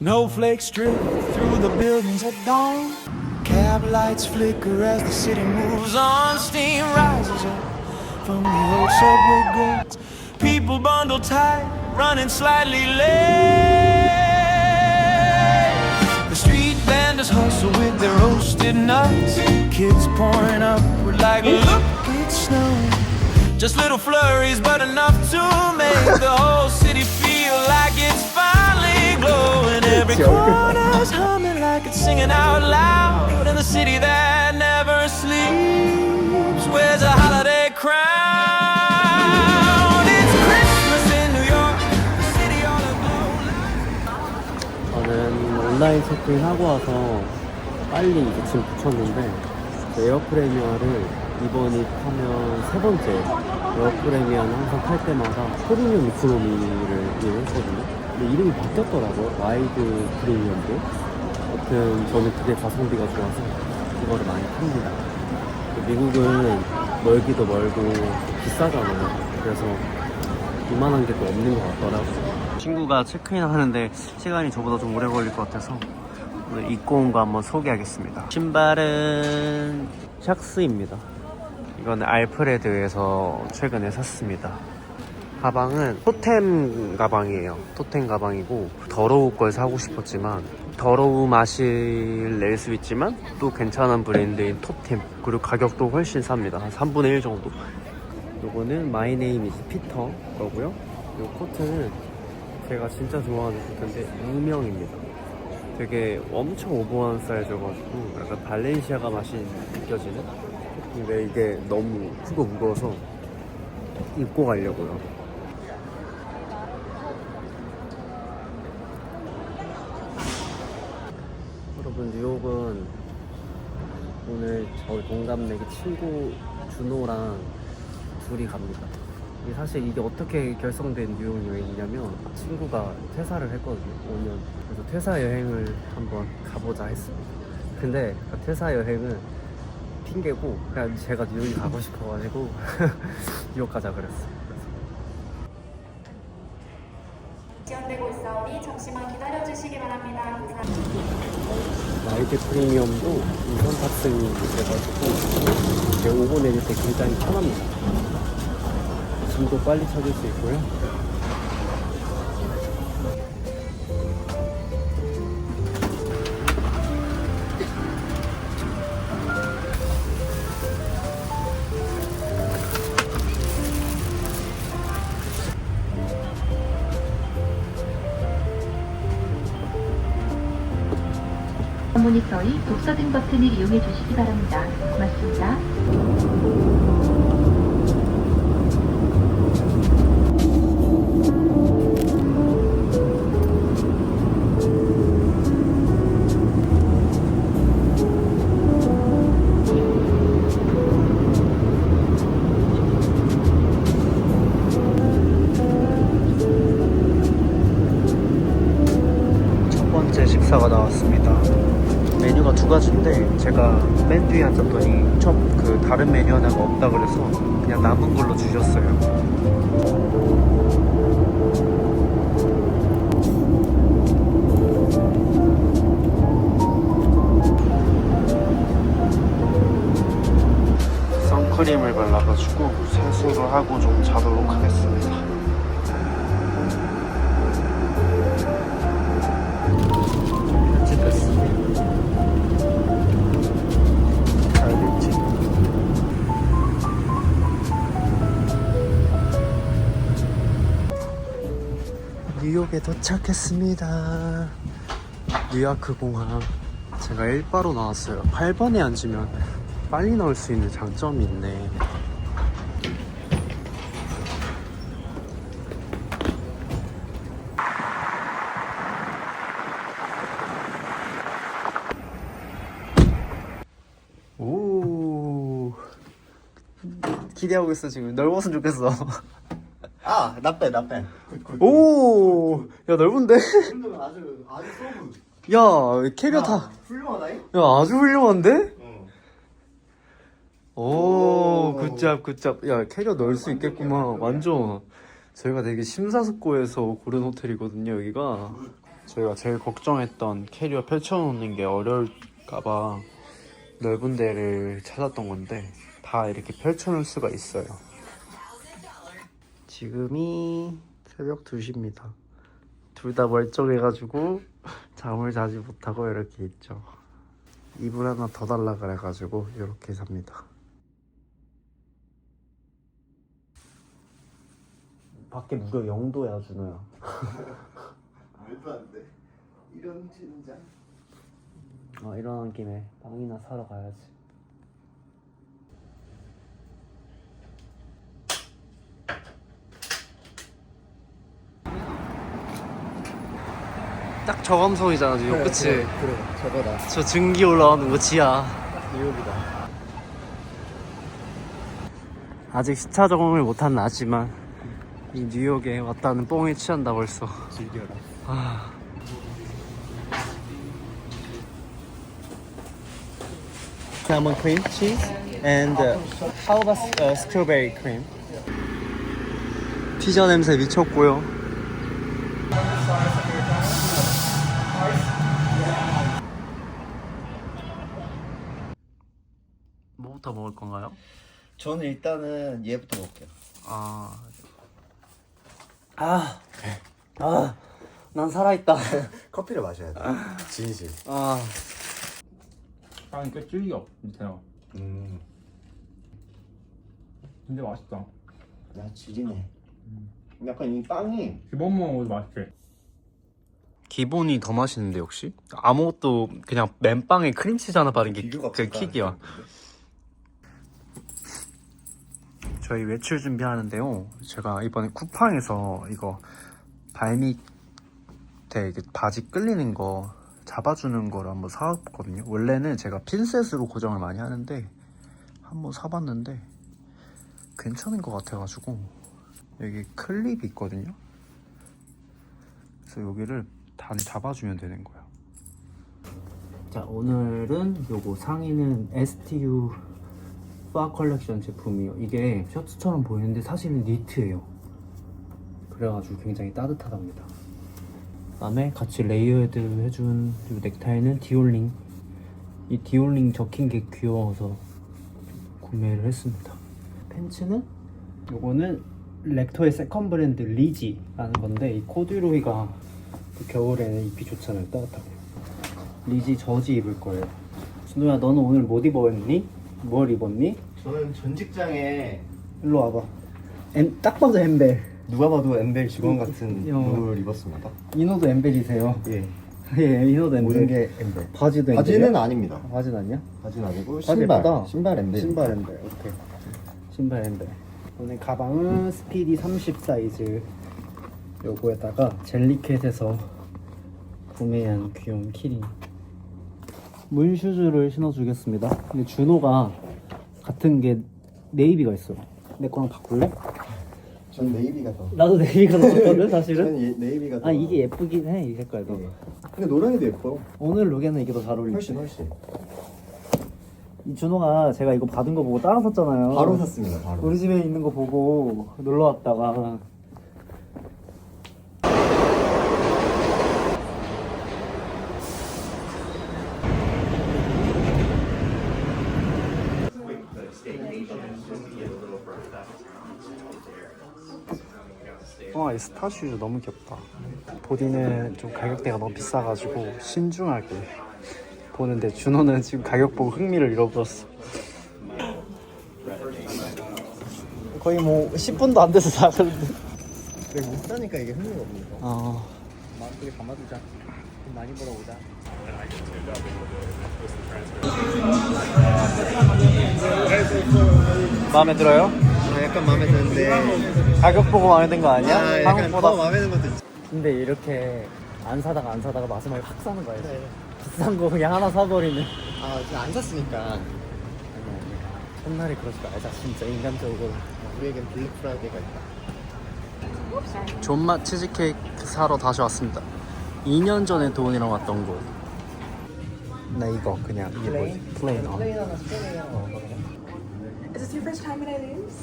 Snowflakes drip through the buildings at dawn. Cab lights flicker as the city moves on. Steam rises up from the old subway grates. People bundle tight, running slightly late. The street vendors hustle with their roasted nuts. Kids pouring upward like, look, it's snowing. Just little flurries, but enough to make the whole city feel like it's finally glowing. Every corner's humming like it's singing out loud. In the city that never sleeps, wears a holiday crown. It's Christmas in New York, the city all aglow. 저는 온라인 체크인 하고 와서 빨리 이제 짐 붙였는데 에어프레미어를 이번이 타면 세 번째. 에어프레미어는 항상 탈 때마다 프리미엄 이코노미를 이용했거든요. 근데 이름이 바뀌었더라고요. 와이드 프리미엄도. 아무튼 저는 그게 가성비가 좋아서 이거를 많이 탑니다. 미국은 멀기도 멀고 비싸잖아요. 그래서 이만한 게 또 없는 것 같더라고요. 친구가 체크인 하는데 시간이 저보다 좀 오래 걸릴 것 같아서 오늘 입고 온 거 한번 소개하겠습니다. 신발은 샥스입니다. 이거는 알프레드에서 최근에 샀습니다. 가방은 토템 가방이에요. 토템 가방이고 더러울 걸 사고 싶었지만 더러움 맛을 낼 수 있지만 또 괜찮은 브랜드인 토템, 그리고 가격도 훨씬 쌉니다. 한 3분의 1 정도. 요거는 My Name is Peter 거고요. 요 코트는 제가 진짜 좋아하는 코트인데 무명입니다. 되게 엄청 오버한 사이즈여가지고 약간 발렌시아가 맛이 느껴지는? 근데 이게 너무 크고 무거워서 입고 가려고요. 여러분, 뉴욕은 오늘 저희 동갑내기 친구 준호랑 둘이 갑니다. 사실 이게 어떻게 결성된 뉴욕 여행이냐면 친구가 퇴사를 했거든요, 5년. 그래서 퇴사 여행을 한번 가보자 했습니다. 근데 그 퇴사 여행은 핑계고 그냥 제가 뉴욕이 가고 싶어가지고 뉴욕 가자 그랬어요. 지연되고 있사오니 잠시만 기다려주시기 바랍니다. 라이트 프리미엄도 우선 탑승이 돼가지고 오고 내릴 때 굉장히 편합니다. 짐도 빨리 찾을 수 있고요. 모니터의 독서등 버튼을 이용해 주시기 바랍니다. 고맙습니다. 첫 번째 식사가 나왔습니다. 메뉴가 두 가지인데 제가 맨 뒤에 앉았더니 그 다른 메뉴 하나가 없다 그래서 그냥 남은 걸로 주셨어요. 선크림을 발라가지고 세수를 하고 좀 자도록 하겠습니다. 뉴욕에 도착했습니다. 뉴아크 공항. 제가 1바로 나왔어요. 8번에 앉으면 빨리 나올 수 있는 장점이 있네. 오, 기대하고 있어. 지금 넓었으면 좋겠어. 아, 나빼. 오, 야, 넓은데? 아주 쏘브. 야, 캐비어 다. 훌륭하다잉? 야, 아주 훌륭한데? 어. 오, 굿잡. 야, 캐리어 넣을 수 있겠구만. 완전. 저희가 되게 심사숙고해서 고른 호텔이거든요, 여기가. 저희가 제일 걱정했던 캐리어 펼쳐놓는 게 어려울까봐 넓은 데를 찾았던 건데 다 이렇게 펼쳐놓을 수가 있어요. 지금이 새벽 2시입니다. 둘 다 멀쩡해가지고 잠을 자지 못하고 이렇게 있죠. 이불 하나 더 달라 그래가지고 이렇게 삽니다. 밖에 무려 0도야 준호야. 말도 안 돼. 이런 진짜. 일어난 김에 빵이나 사러 가야지. 딱 저 감성이잖아 지금. 그치? 그래 저거다. 저 증기 올라오는 거 지야. 뉴욕이다. 아직 시차 적응을 못한 나지만 이 뉴욕에 왔다는 뽕에 취한다 벌써. 즐겨라. 아. Salmon cream cheese and how about strawberry cream? 피자 냄새 미쳤고요. 뭐부터 먹을 건가요? 저는 일단은 얘부터 먹을게요. 난 살아있다. 커피를 마셔야 돼. 진실. 빵이 꽤 질겨 밑에요. 근데 맛있다. 야 질이네. 약간 이 빵이 기본만 먹어도 맛있지. 기본이 더 맛있는데 역시 아무것도 그냥 맨빵에 크림치즈 하나 바른 게 비교가 그 없을까? 킥이야. 저희 외출 준비하는데요. 제가 이번에 쿠팡에서 이거 발밑에 이게 바지 끌리는 거 잡아주는 거를 한번 사왔거든요. 원래는 제가 핀셋으로 고정을 많이 하는데 한번 사봤는데 괜찮은 것 같아가지고 여기 클립이 있거든요. 그래서 여기를 단에 잡아주면 되는 거예요. 자, 오늘은 요거 상의는 STU 파 컬렉션 제품이에요. 이게 셔츠처럼 보이는데 사실은 니트예요. 그래가지고 굉장히 따뜻하답니다. 그다음에 같이 레이어드 해준 이 넥타이는 디올링. 이 디올링 적힌 게 귀여워서 구매를 했습니다. 팬츠는 요거는 렉터의 세컨 브랜드 리지라는 건데 이 코듀로이가 그 겨울에는 입기 좋잖아요. 따뜻하게. 리지 저지 입을 거예요. 준호야, 너는 오늘 못 입었니? 뭘 입었니? 저는 전 직장에 일로 와봐. 딱 봐도 엠벨. 누가 봐도 엠벨 직원 같은 어. 룩을 입었습니다. 이노도 엠벨이세요. 예. 예, 이노도 엠벨. 모든 게 엠벨. 바지도 엠벨이야? 바지는 아닙니다. 바지는 아니야? 바지는 아니고 바지 신발. 예쁘다. 신발 엠벨. 신발 엠벨. 오케이. 신발 엠벨. 오늘 가방은 스피디 30 사이즈. 요거에다가 젤리캣에서 구매한 귀여운 키링. 문 슈즈를 신어주겠습니다. 근데 준호가 같은 게 네이비가 있어. 내 거랑 바꿀래? 전 네이비가 더. 나도 네이비가 더 좋거든 사실은. 저는 네이비가 더. 이게 예쁘긴 해, 이 색깔도. 예. 근데 노랑이도 예뻐. 오늘 룩에는 이게 더 잘 어울리지. 훨씬. 이 준호가 제가 이거 받은 거 보고 따라 샀잖아요. 바로 샀습니다. 바로. 우리 집에 있는 거 보고 놀러 왔다가 이 스타슈즈 너무 귀엽다. 보디는 좀 가격대가 너무 비싸가지고 신중하게 보는데 준호는 지금 가격 보고 흥미를 잃어버렸어. 거의 뭐 10분도 안 돼서 나가는데. 그래 못 사니까 이게 흥미가 없는 거. 마음속에 담아두자. 돈 많이 벌어보자. 마음에 들어요? 약간 마음에 드는데. 가격 보고 마음에 든 거 아니야? 약간 한국보다. 더 마음에 드는 것도 있지. 근데 이렇게 안 사다가 마지막에 확 사는 거야. 비싼 거 그냥 하나 사버리는. 지금 안 샀으니까. 첫날에 그러지 말자. 진짜 인간적으로. 우리에겐 블랙 프라이데이가 있다. 존맛 치즈케이크 사러 다시 왔습니다. 2년 전에 돈이랑 왔던 곳. 나 이거 그냥 이게 뭐지? 플레인. Is this your first time at Eileens?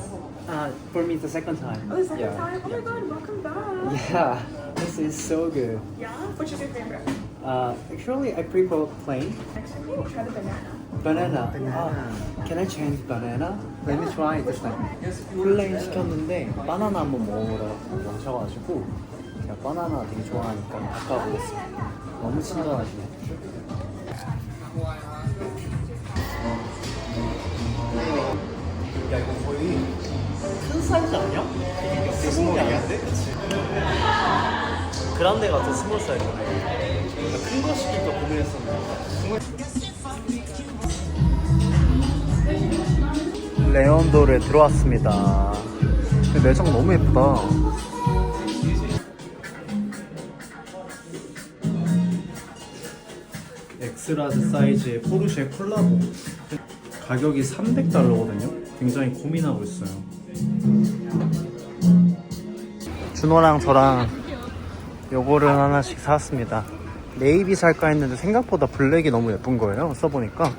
For me, it's the second time. Oh, the second time? Oh my god, welcome back. Yeah. This is so good. Yeah? Which is your favorite? Actually, I prefer plain. Actually, try the banana. Banana. Can I change banana? Let me try this time. 플레인 시켰는데 바나나 한번 먹어보라고 하셔가지고 제가 바나나 되게 좋아하니까 바꿔보겠습니다. 너무 친절하시네. 야 이거 거의 큰 사이즈 아니야? 스몰이야? 그치? 그란데 같은 스몰 사이즈네. 큰 거 시킬까 고민했었는데. 레온도르에 들어왔습니다. 매장 너무 예쁘다. 엑스라지 사이즈의 포르쉐 콜라보. 가격이 300달러거든요. 굉장히 고민하고 있어요. 준호랑 저랑 요거를 하나씩 사왔습니다. 네이비 살까 했는데 생각보다 블랙이 너무 예쁜 거예요. 써보니까.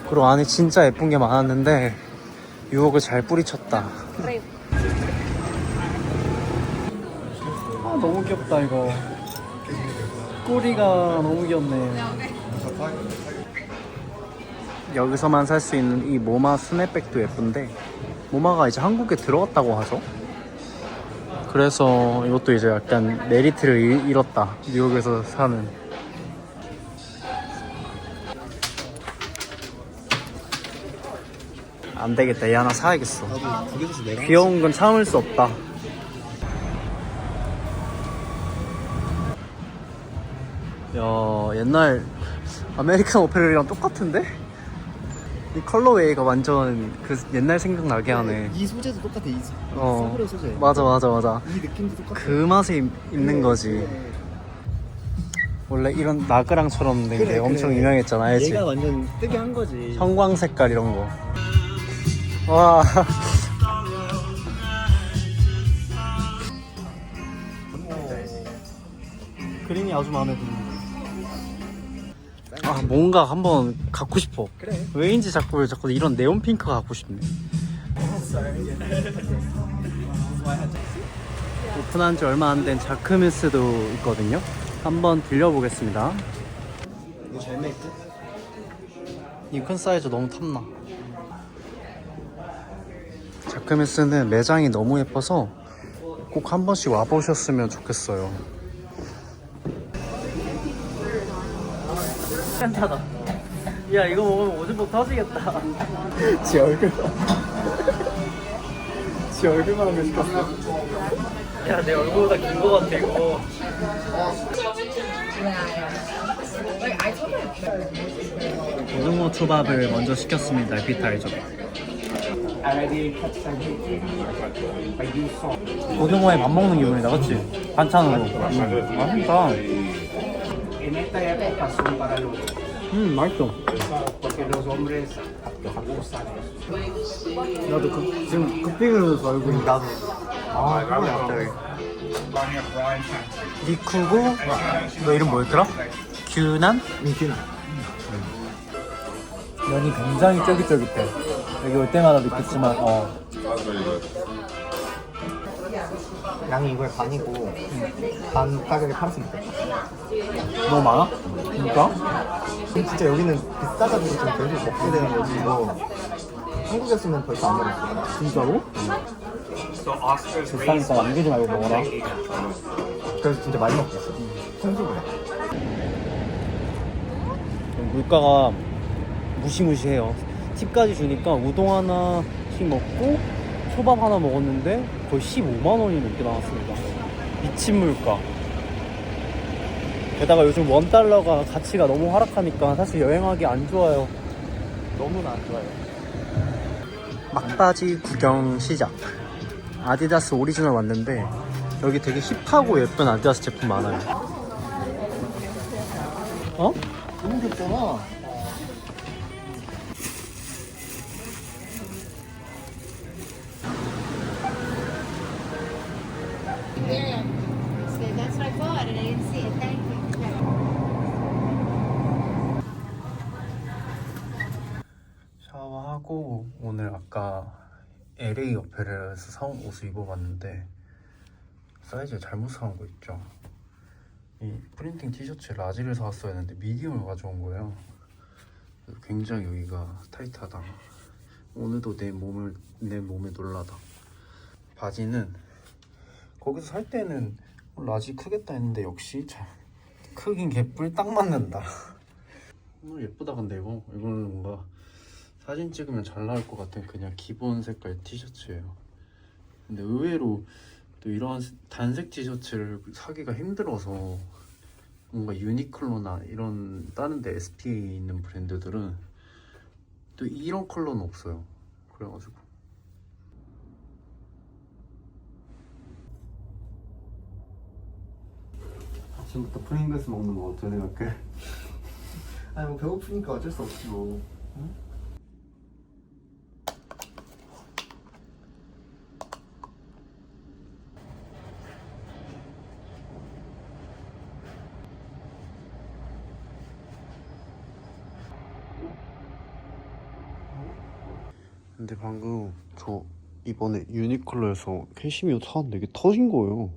그리고 안에 진짜 예쁜 게 많았는데 유혹을 잘 뿌리쳤다. 아 너무 귀엽다 이거. 꼬리가 너무 귀엽네. 여기서만 살 수 있는 이 모마 스냅백도 예쁜데 모마가 이제 한국에 들어갔다고 하죠. 그래서 이것도 이제 약간 메리트를 잃었다. 뉴욕에서 사는. 안 되겠다. 얘 하나 사야겠어. 귀여운 건 참을 수 없다. 야, 옛날 아메리칸 오페라랑 똑같은데? 이 컬러웨이가 완전 그 옛날 생각나게 하네. 이 소재도 똑같아. 이 어, 사브레 소재. 맞아. 이 느낌도 똑같아. 그 맛에 있는 거지. 원래 이런 나그랑처럼 된 게 엄청 유명했잖아, 알지? 얘가 완전 뜨게 한 거지. 형광 색깔 이런 거. 와. 그림이 아주 마음에 드는데. 아, 뭔가 한번 갖고 싶어. 그래. 왜인지 자꾸 이런 네온 핑크가 갖고 싶네. 오픈한 지 얼마 안 된 자크미스도 있거든요. 한번 들려보겠습니다. 이거 잘 메이크? 이 큰 사이즈 너무 탐나. 자크미스는 매장이 너무 예뻐서 꼭 한 번씩 와보셨으면 좋겠어요. 괜찮다. 야, 이거 먹으면 오줌복 터지겠다. 지 얼굴만. 지 얼굴만 한번 시켰어. 야, 내 얼굴보다 긴 거 같아, 이거. 고등어 초밥을 먼저 시켰습니다, 에피타이저. 고등어에 밥 먹는 기분이다, 그치? 반찬으로. 맛있다. 맛있어. 나도 지금 급비그려서 얼굴이. 나도. 아, 그러네, 갑자기. 니쿠고, 너 이름 뭐였더라? 규난? 민키나. 면이 굉장히 쫄깃쫄깃해. 여기 올 때마다 느꼈지만, 양이 이거의 반이고, 반 가격에 팔았으면 좋겠다. 너무 많아? 진짜? 진짜 여기는 비싸가지고 좀 계속 먹게 되는 거지. 이거 한국이었으면 벌써 안 먹었어. 진짜로? 비싸니까 남기지 말고 먹어라. 그래서 진짜 많이 먹겠어. 천수보다. 물가가 무시무시해요. 팁까지 주니까 우동 하나씩 먹고 초밥 하나 먹었는데 거의 15만 원이 넘게 나왔습니다. 미친 물가. 게다가 요즘 원달러가 가치가 너무 하락하니까 사실 여행하기 안 좋아요. 너무나 안 좋아요. 막바지 구경 시작. 아디다스 오리지널 왔는데 여기 되게 힙하고 예쁜 아디다스 제품 많아요. 어? 너무 귀엽잖아. That's what I thought, and I didn't see it. Thank you. 샤워하고 오늘 아까 LA 오페라에서 사온 옷을 입어봤는데 사이즈를 잘못 사온 거 있죠. 이 프린팅 티셔츠 라지를 사왔어야 했는데 미디움을 가져온 거예요. 그래서 굉장히 여기가 타이트하다. 오늘도 내 몸에 놀라다. 바지는 거기서 살 때는 라지 크겠다 했는데 역시 잘 크긴 개뿔 딱 맞는다. 오늘 예쁘다. 근데 이거는 뭔가 사진 찍으면 잘 나올 것 같은 그냥 기본 색깔 티셔츠예요. 근데 의외로 또 이런 단색 티셔츠를 사기가 힘들어서 뭔가 유니클로나 이런 다른 데 SP 있는 브랜드들은 또 이런 컬러는 없어요. 그래가지고 아침부터 프링글스 먹는 거 어떻게 생각해? 아니 뭐 배고프니까 어쩔 수 없지 뭐. 근데 방금 저 이번에 유니클로에서 캐시미어 사왔는데 이게 터진 거예요.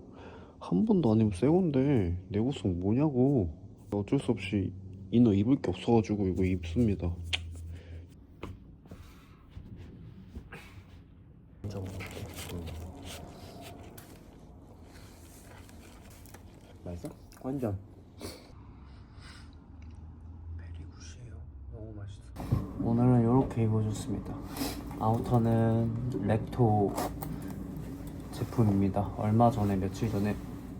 한 번도 안 입은 새 건데 내구성 뭐냐고. 어쩔 수 없이 이너 입을 게 없어가지고 이거 입습니다. 맛있어? 완전 베리굿이에요. 너무 맛있어. 오늘은 이렇게 입어줬습니다. 아우터는 렉토 제품입니다. 얼마 전에 며칠 전에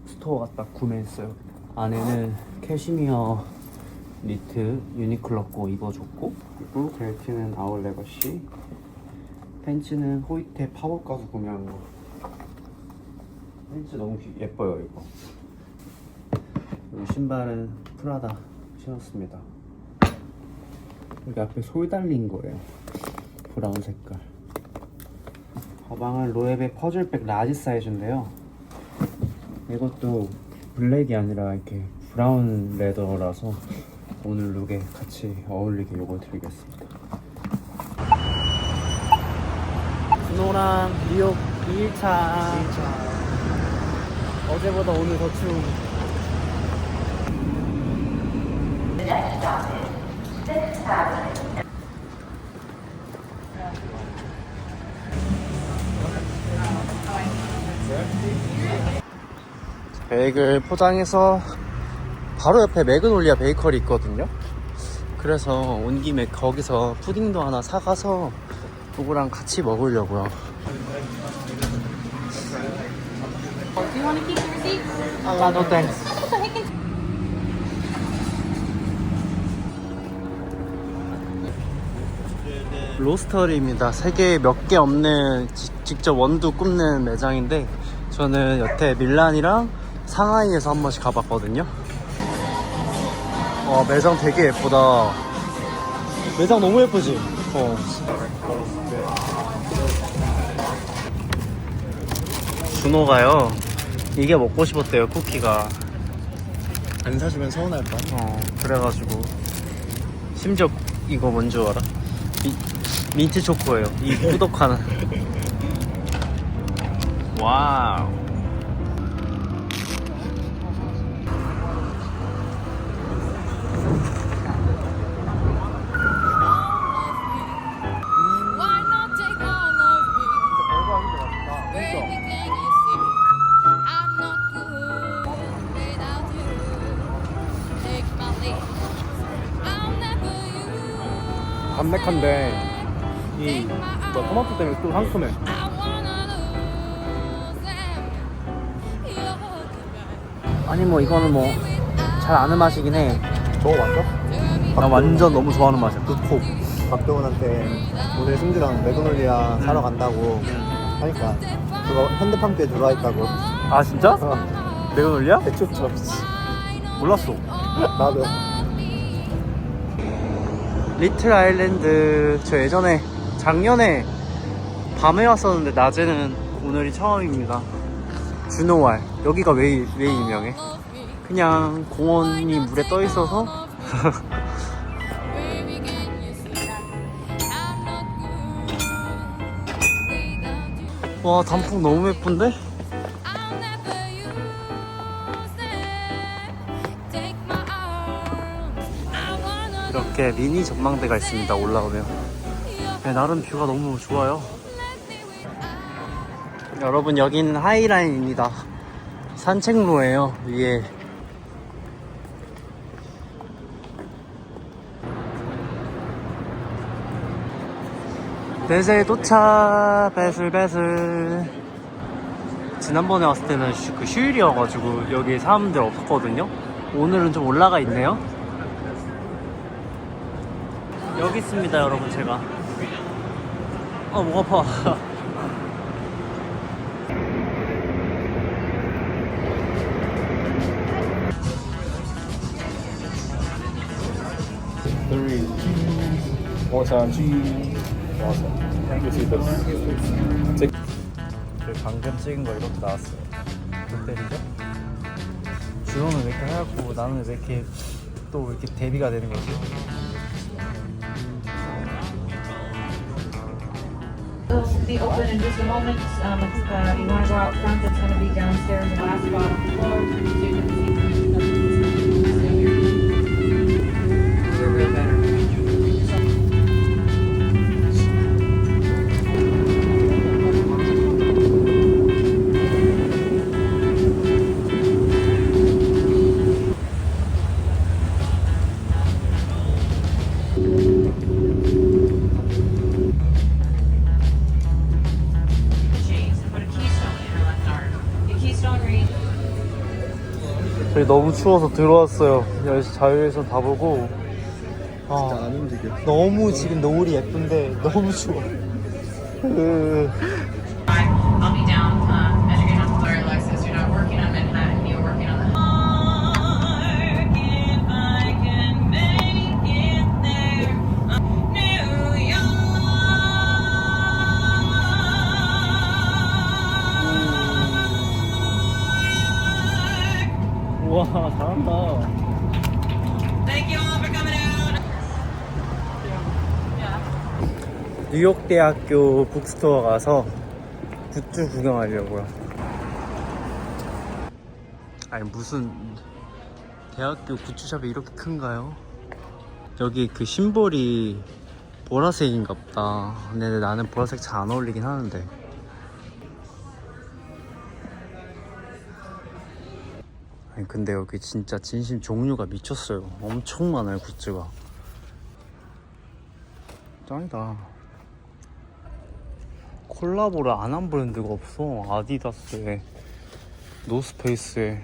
스토어 갔다 구매했어요. 안에는 캐시미어 니트 유니클로 거 입어줬고, 그리고 벨트는 아울레거시, 팬츠는 호이테 파워 가서 구매한 거. 팬츠 너무 예뻐요 이거. 그리고 신발은 프라다 신었습니다. 여기 앞에 솔 달린 거예요. 브라운 색깔. 가방은 로에베 퍼즐백 라지 사이즈인데요. 이것도 블랙이 아니라 이렇게 브라운 레더라서 오늘 룩에 같이 어울리게 요걸 드리겠습니다. 준호랑 뉴욕 2일차. 어제보다 오늘 더 추운. 베이글 포장해서 바로 옆에 매그놀리아 베이커리 있거든요. 그래서 온 김에 거기서 푸딩도 하나 사가서 누구랑 같이 먹으려고요. 나도 땡스. 로스터리입니다. 세계에 몇 개 없는 직접 원두 굽는 매장인데, 저는 여태 밀란이랑 상하이에서 한 번씩 가봤거든요. 와, 매장 되게 예쁘다. 매장 너무 예쁘지? 준호가요, 이게 먹고 싶었대요. 쿠키가. 안 사주면 서운할까? 그래가지고. 심지어 이거 뭔지 알아? 민트 초코예요. 이 꾸덕한. 와우. Why not take all of me? Baby, can you see? I'm not good without you. Take my lead. I'll never use. 담백한데 이 토마토 때문에 또 상큼해. I wanna lose them. You're goodbye. 아니 뭐 이거는 뭐 잘 아는 맛이긴 해. 먹어봤어? 나 완전 너무 좋아하는 맛이야. 끝코. 박병훈한테 오늘 승주랑 매그놀리아 사러 간다고 하니까 그거 현대판교에 들어와 있다고. 아 진짜? 매그놀리아? 대초점. 몰랐어. 나도. 리틀 아일랜드 저 예전에 작년에 밤에 왔었는데 낮에는 오늘이 처음입니다. 준호왈. 여기가 왜 유명해? 그냥 공원이 물에 떠 있어서. Baby, can you see? I'm not good without you. 와, 단풍 너무 예쁜데? I'll never use 이렇게 미니 전망대가 있습니다. 올라오면 네, 나름 뷰가 너무 좋아요. 여러분 여기는 하이라인입니다. 산책로예요. 위에 베셀 도착. 베슬. 지난번에 왔을 때는 그 휴일이어가지고 여기 사람들 없었거든요. 오늘은 좀 올라가 있네요. 여기 있습니다 여러분. 제가 목 아파. 방금 찍은 거 이렇게 나왔어요. 몇 대리죠? 주호는 왜 이렇게 하얗고 나는 왜 이렇게 또 이렇게 대비가 되는 거지? Be open in just a moment. If you want to go out front, it's going to be downstairs in the last bottom floor. So you can see real better. 저희 너무 추워서 들어왔어요. 여기서 자유에서 다 보고 진짜 안 움직여. 너무 지금 노을이 예쁜데 너무 추워. I'll be down as you're getting off the flare, Alexis. You're not working on Manhattan, you're working on the. 우와 잘한다. Thank you all for coming out. 뉴욕 대학교 북스토어 가서 굿즈 구경하려고요. 아니 무슨 대학교 굿즈샵이 이렇게 큰가요? 여기 그 심볼이 보라색인가 보다. 근데 나는 보라색 잘 안 어울리긴 하는데. 아니 근데 여기 진짜 진심 종류가 미쳤어요. 엄청 많아요 굿즈가. 짱이다. 콜라보를 안 한 브랜드가 없어. 아디다스에 노스페이스에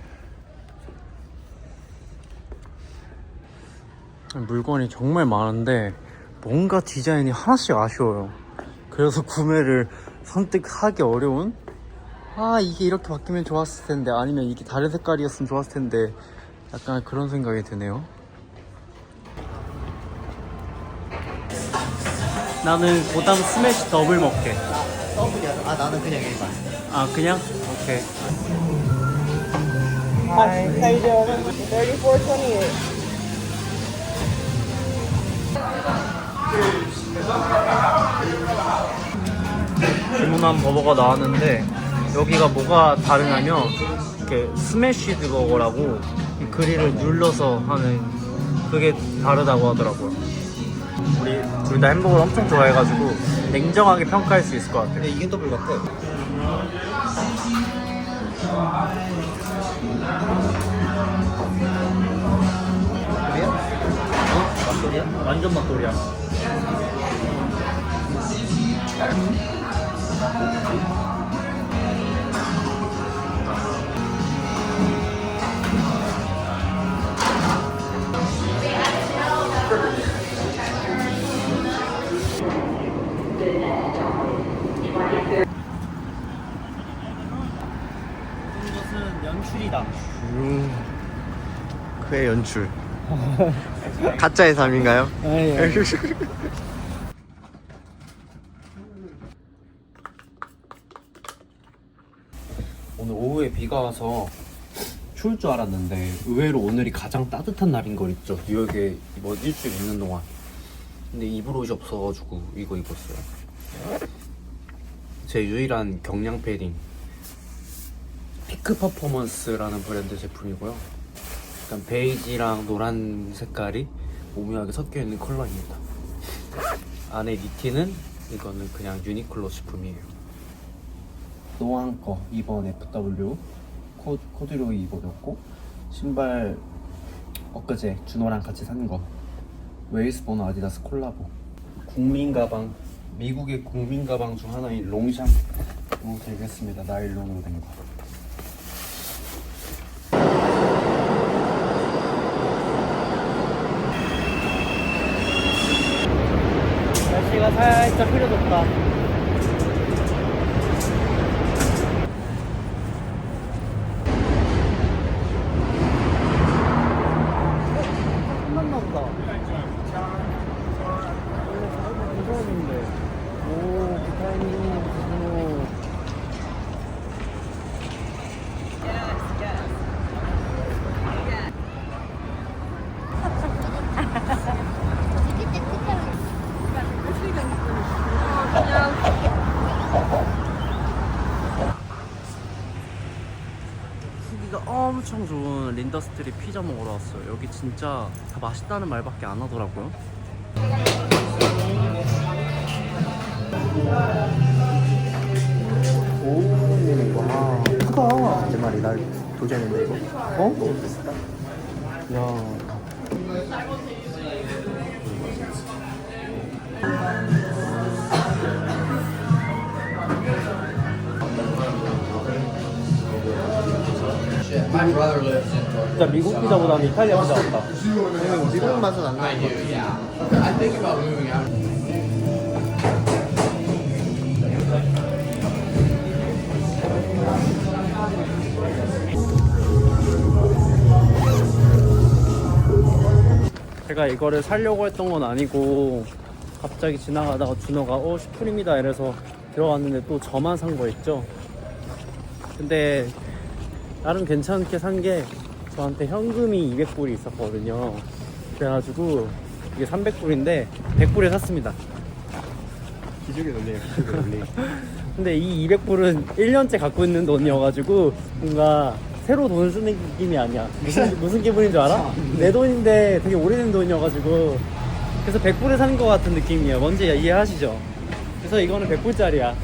물건이 정말 많은데 뭔가 디자인이 하나씩 아쉬워요. 그래서 구매를 선뜻 하기 어려운? 이게 이렇게 바뀌면 좋았을 텐데, 아니면 이게 다른 색깔이었으면 좋았을 텐데, 약간 그런 생각이 드네요. 나는 고담 스매시 더블 먹게. 더블이야. 나는 그냥 일반. 그냥? 오케이. Hi, how you doing? 3428. 주문한 버거가 나왔는데 여기가 뭐가 다르냐면 이렇게 스매시드 버거라고 이 그릴을 눌러서 하는 그게 다르다고 하더라고요. 우리 둘 다 햄버거를 엄청 좋아해가지고 냉정하게 평가할 수 있을 것 같아요. 근데 이게 더블 같아. 맛돌이야? 완전 맛돌이야. 이것은 연출이다. 그의 연출. 가짜의 삶인가요? 예. 오늘 오후에 비가 와서 추울 줄 알았는데 의외로 오늘이 가장 따뜻한 날인 걸 있죠. 뉴욕에 뭐 일주일 있는 동안. 근데 입을 옷이 없어가지고 이거 입었어요. 제 유일한 경량 패딩 피크 퍼포먼스라는 브랜드 제품이고요. 약간 베이지랑 노란 색깔이 오묘하게 섞여 있는 컬러입니다. 안에 니티는 이거는 그냥 유니클로 제품이에요. 노안 거 2번 FW 코듀로이 입어줬고, 신발 엊그제 준호랑 같이 산 거 웨이스버너 아디다스 콜라보. 국민 가방, 미국의 국민 가방 중 하나인 롱샹 들겠습니다. 나일론으로 된 거. 날씨가 살짝 흐려졌다. 끝났나 보다. 원래 저거 무서웠는데. 오, 기타이밍 무서워. 후기가 엄청 좋은 린더스트리 피자 먹으러 왔어요. 여기 진짜 다 맛있다는 말밖에 안 하더라고요. 오, 와, 크다. 내 말이 날 도전했네 이거. 어? 너무 비싸. 야. 진짜 미국 피자보다는 이탈리아 피자 같다. 미국 맛은 안 나요. 제가 이거를 사려고 했던 건 아니고 갑자기 지나가다가 준호가 슈프림이다 이래서 들어갔는데 또 저만 산 거 있죠. 근데 나름 괜찮게 산 게 저한테 현금이 200불이 있었거든요. 그래가지고 이게 300불인데 100불에 샀습니다. 기죽이 놀래요. 기죽이 놀래. 근데 이 200불은 1년째 갖고 있는 돈이어가지고 뭔가 새로 돈을 쓰는 느낌이 아니야. 무슨 기분인 줄 알아? 내 돈인데 되게 오래된 돈이어가지고 그래서 100불에 산 거 같은 느낌이에요. 뭔지 이해하시죠? 그래서 이거는 100불짜리야.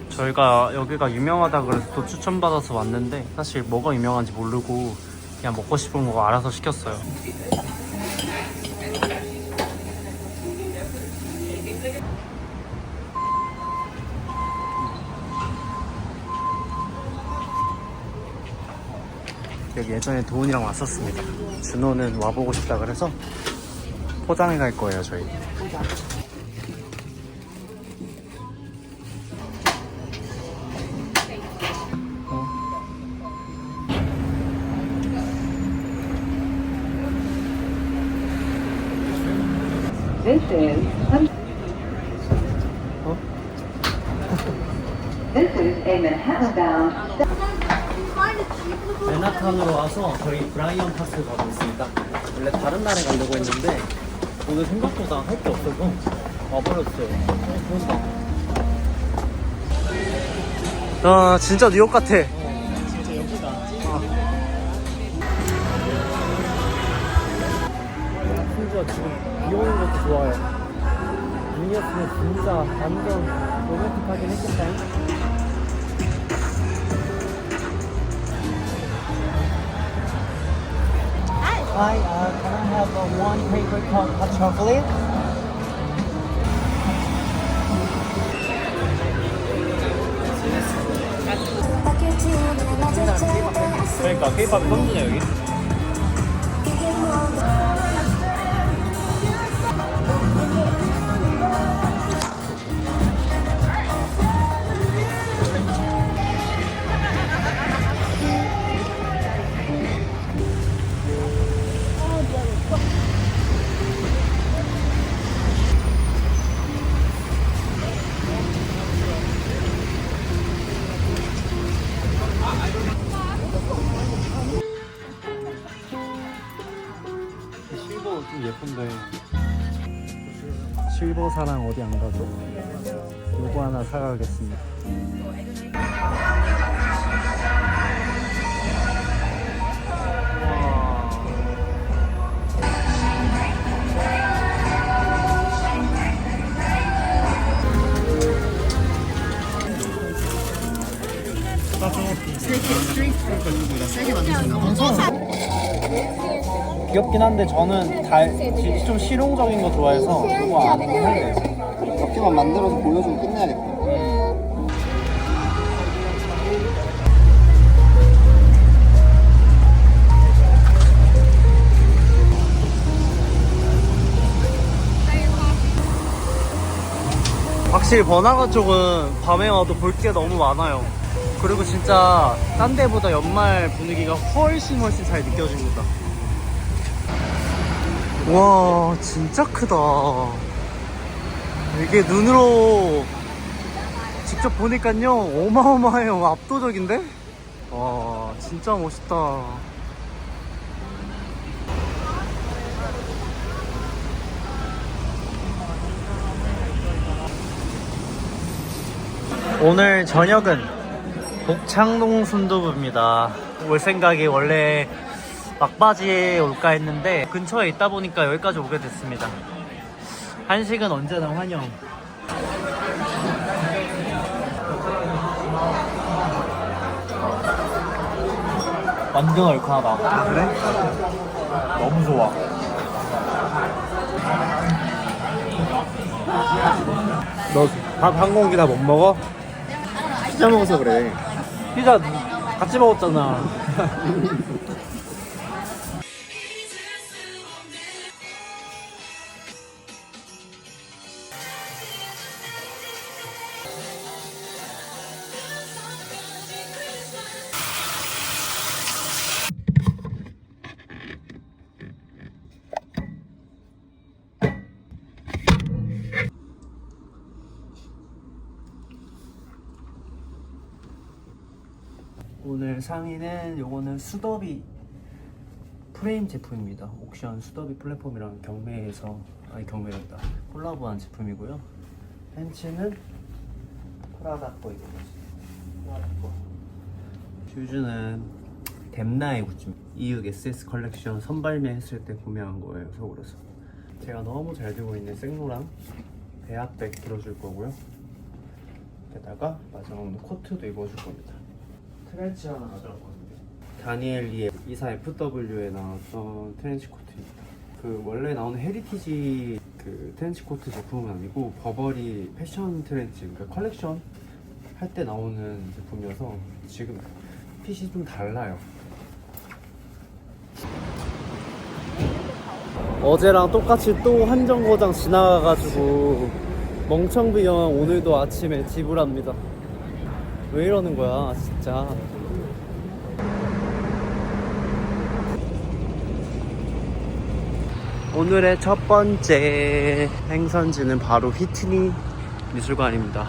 저희가 여기가 유명하다 그래서 또 추천받아서 왔는데 사실 뭐가 유명한지 모르고 그냥 먹고 싶은 거 알아서 시켰어요. 여기 예전에 도훈이랑 왔었습니다. 준호는 와보고 싶다 그래서 포장해 갈 거예요, 저희. This is This is a Manhattan-bound. 맨하탄으로 와서 저희 브라이언 파스 가고 있습니다. 원래 다른 날에 가려고 했는데 오늘 생각보다 할 게 없어서 와버렸어요. 좋다. 진짜 뉴욕 같아. 진짜 여기가 심지어 지금 비 오는 것도 좋아요. 눈이었으면 진짜 완전 로맨틱하긴 했겠다. Hi, can I have one paper hot chocolate? 그러니까 케이팝이 선두네 여기. 실버 좀 예쁜데 실버 사랑 어디 안 가죠? 요거 하나 사가겠습니다. 귀엽긴 한데 저는 좀 실용적인 거 좋아해서 그거 안 할래요. 몇 개만 만들어서 보여주고 끝내야겠다. 확실히 번화가 쪽은 밤에 와도 볼 게 너무 많아요. 그리고 진짜 딴 데보다 연말 분위기가 훨씬 잘 느껴집니다. 와 진짜 크다. 이게 눈으로 직접 보니까요 어마어마해요. 압도적인데? 와 진짜 멋있다. 오늘 저녁은 복창동 순두부입니다. 올 생각이 원래 막바지에 올까 했는데 근처에 있다 보니까 여기까지 오게 됐습니다. 한식은 언제나 환영. 완전 얼큰하다. 아, 그래? 너무 좋아. 너 밥 한 공기 다 못 먹어? 피자 먹어서 그래. 피자 같이 먹었잖아. 오늘 상의는 요거는 수더비 프레임 제품입니다. 옥션 수더비 플랫폼이랑 경매란다 콜라보한 제품이고요. 팬츠는 프라다 거이거든요. 슈즈는 뎀나의 굿즈입니다. EU SS 컬렉션 선발매했을 때 구매한 거예요, 서울에서. 제가 너무 잘 들고 있는 생로랑 배합백 들어줄 거고요. 게다가 마지막으로 코트도 입어줄 겁니다. 트렌치 하나 가져왔거든요. 다니엘리의 24FW에 나왔던 트렌치 코트입니다. 그 원래 나오는 헤리티지 그 트렌치 코트 제품은 아니고 버버리 패션 트렌치, 그러니까 컬렉션 할 때 나오는 제품이어서 지금 핏이 좀 달라요. 어제랑 똑같이 또 한정거장 지나가가지고 멍청비 형 오늘도 아침에 지불합니다. 왜 이러는 거야 진짜. 오늘의 첫 번째 행선지는 바로 휘트니 미술관입니다.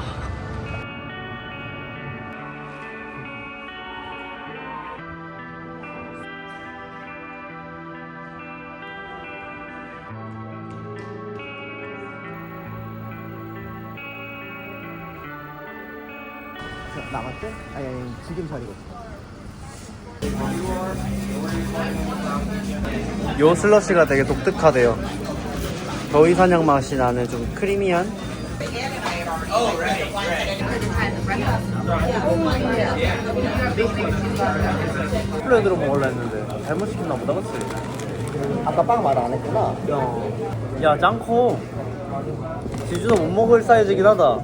남았대? 아니 지금 자리거든. 요 슬러시가 되게 독특하대요. 더위 사냥 맛이 나는 좀 크리미한. 플레드로 먹으려 했는데 잘못 시켰나 보다, 그치? 아까 빵 말 안 했구나. 야 짱커. 지주도 못 먹을 사이즈긴 하다.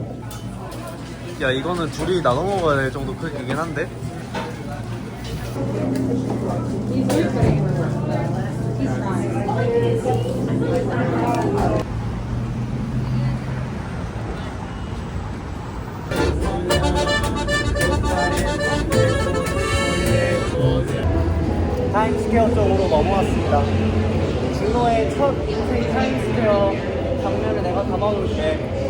야 이거는 둘이 나눠 먹어야 될 정도 크기긴 한데. 타임스퀘어 쪽으로 넘어왔습니다. 준호의 첫 인생 타임스퀘어 장면을 내가 담아놓을게.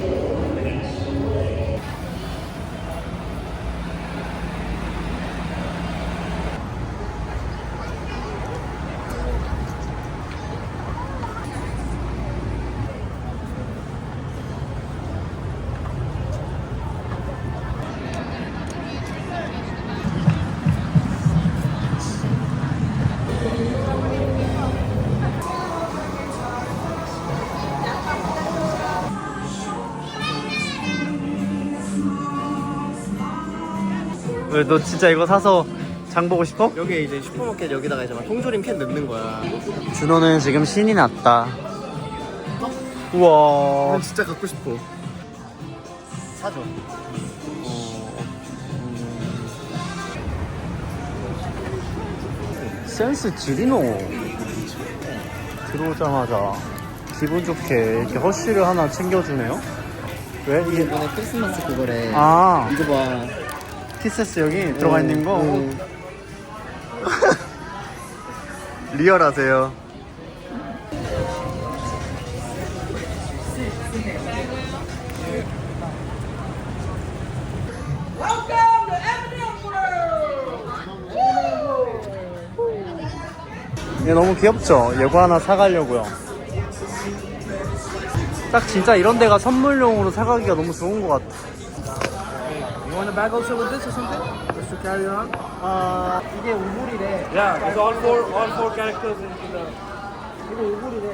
왜 너 진짜 이거 사서 장 보고 싶어? 여기 이제 슈퍼마켓 여기다가 이제 막 통조림 캔 넣는 거야. 준호는 지금 신이 났다. 우와. 난 진짜 갖고 싶어. 사줘. 센스 지리노. 들어오자마자 기분 좋게 이렇게 허쉬를 하나 챙겨주네요. 왜? 이게 이번에 크리스마스 그거래. 아 이거 봐. 키세스 여기 들어가 있는 거. 리얼하세요. 얘 너무 귀엽죠? 이거 하나 사가려고요. 딱 진짜 이런 데가 선물용으로 사가기가 너무 좋은 것 같아. You want a bag also with this or something? Just to carry around? 아 이게 우물이래. Yeah, it's all four characters into the. 이거 우물이래.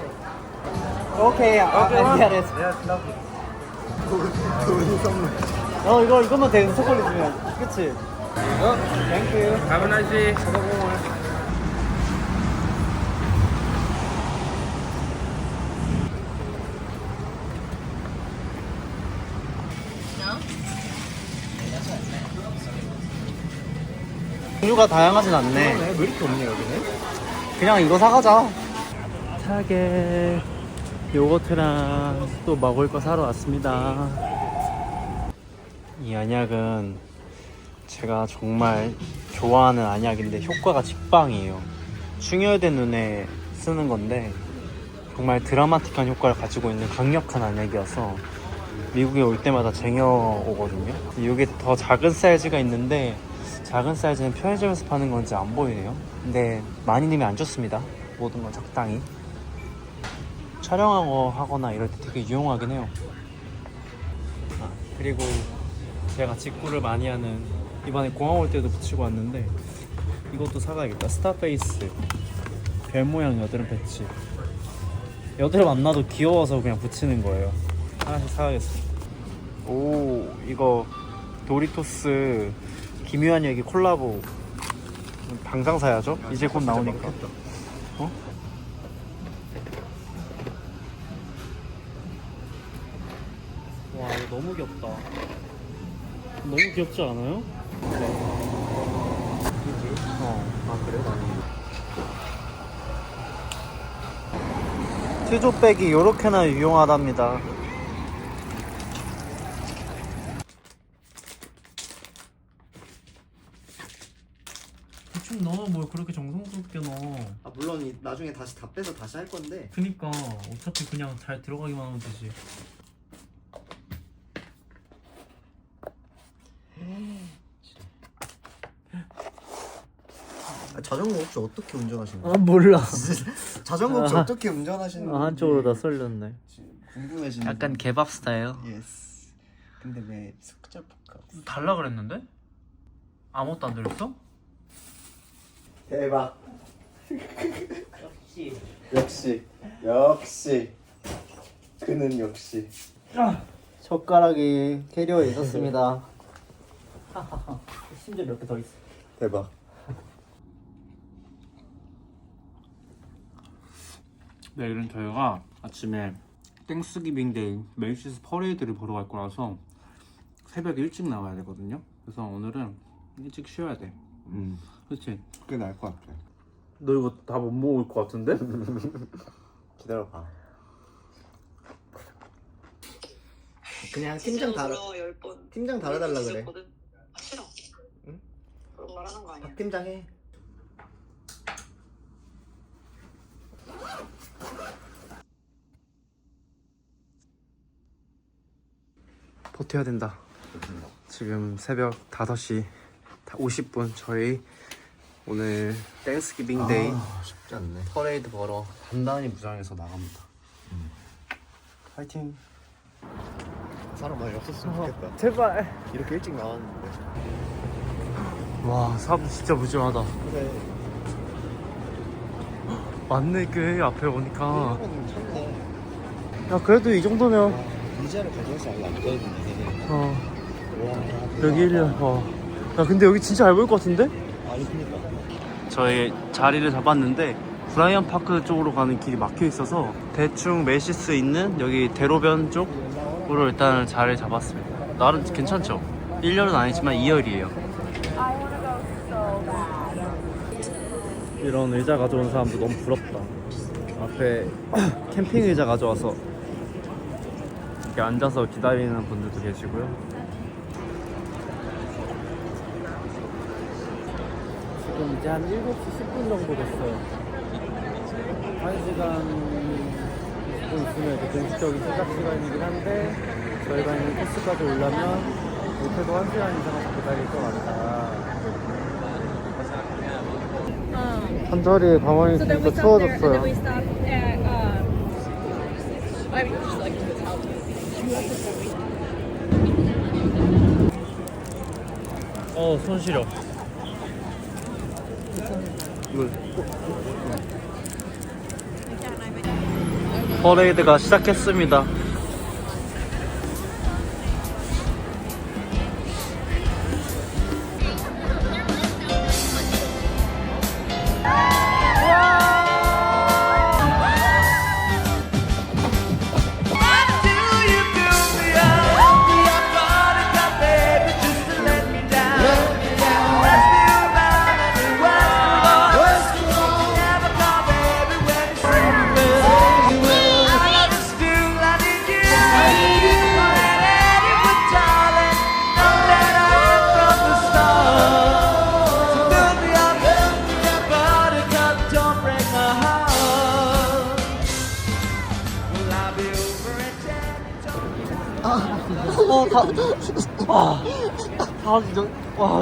오케이. Yes, lovely. 좋은 선물. 이것만 돼. 초콜릿 주면. 그치? 땡큐. Have a nice day. 종류가 다양하진 않네. 왜 이렇게 없냐 여기는? 그냥 이거 사가자. 타겟 요거트랑 또 먹을 거 사러 왔습니다. 이 안약은 제가 정말 좋아하는 안약인데 효과가 직방이에요. 충혈된 눈에 쓰는 건데 정말 드라마틱한 효과를 가지고 있는 강력한 안약이어서 미국에 올 때마다 쟁여오거든요. 이게 더 작은 사이즈가 있는데 작은 사이즈는 편의점에서 파는 건지 안 보이네요. 근데 많이 넣으면 안 좋습니다. 모든 건 적당히. 촬영하고 하거나 이럴 때 되게 유용하긴 해요. 아, 그리고 제가 직구를 많이 하는 이번에 공항 올 때도 붙이고 왔는데 이것도 사가야겠다. 스타페이스 별 모양 여드름 패치. 여드름 안 나도 귀여워서 그냥 붙이는 거예요. 하나씩 사가겠어. 오, 이거 도리토스 기묘한 얘기 콜라보 당장 사야죠. 이제 곧 나오니까. 어? 와, 이거 너무 귀엽다. 너무 귀엽지 않아요? 아 그래? 티조백이 요렇게나 유용하답니다. 대충 넣어. 뭘 그렇게 정성스럽게 넣어. 아 물론 나중에 다시 다 빼서 다시 할 건데. 그니까 어차피 그냥 잘 들어가기만 하면 되지. 자전거 혹시 어떻게 운전하시는 아 거예요? 몰라. 자전거 혹시 어떻게 운전하시는 건지 한쪽으로 다 쏠렸네. 궁금해지는. 약간 개밥 스타일. 예스. 근데 왜 숙제포카? 달라 그랬는데? 아무것도 안 들었어? 대박. 역시 그는 역시. 젓가락이 캐리어에 있었습니다. 심지어 몇 개 더 있어. 대박. 내일은 저희가 아침에 땡스기빙 데이 메이시스 퍼레이드를 보러 갈 거라서 새벽에 일찍 나와야 되거든요. 그래서 오늘은 일찍 쉬어야 돼. 그렇지? 그게 나을 것 같아. 너 이거 다 못 먹을 것 같은데? 기다려봐. 그냥 팀장 달아달라 그래. 싫어. 응? 그런 말 하는 거 아니야? 박 팀장 해. 버텨야 된다. 지금 새벽 5시 50분 저희 오늘 땡스기빙 데이 쉽지 않네. 퍼레이드 보러 단단히 무장해서 나갑니다. 파이팅. 사람 많이 없었으면 좋겠다. 제발. 이렇게 일찍 나왔는데. 와, 사람 진짜 무지하다. 그래. 맞네 꽤 앞에 오니까. 이거는 찼네. 야 그래도 이 정도면 의자를 가져와서 아예 앉아있는데. 와 여기 1년 야 근데 여기 진짜 잘 보일 것 같은데? 아니 그니까. 저희 자리를 잡았는데 브라이언 파크 쪽으로 가는 길이 막혀 있어서 대충 메시스 있는 여기 대로변 쪽으로 일단 자리를 잡았습니다. 나름 괜찮죠? 1년은 아니지만 2열이에요. 이런 의자 가져온 사람도 너무 부럽다. 앞에 캠핑 의자 가져와서 이렇게 앉아서 기다리는 분들도 계시고요. 지금 이제 한 7시 10분 정도 됐어요. 1시간 20분 있으면 이제 공식적인 시작 시간이긴 한데 저희가 있는 코스까지 오려면 못해도 1시간 이상은 기다릴 것 같다. 한 자리에 가만히 있으니까 추워졌어요. 손 시려. 물. 퍼레이드가 시작했습니다.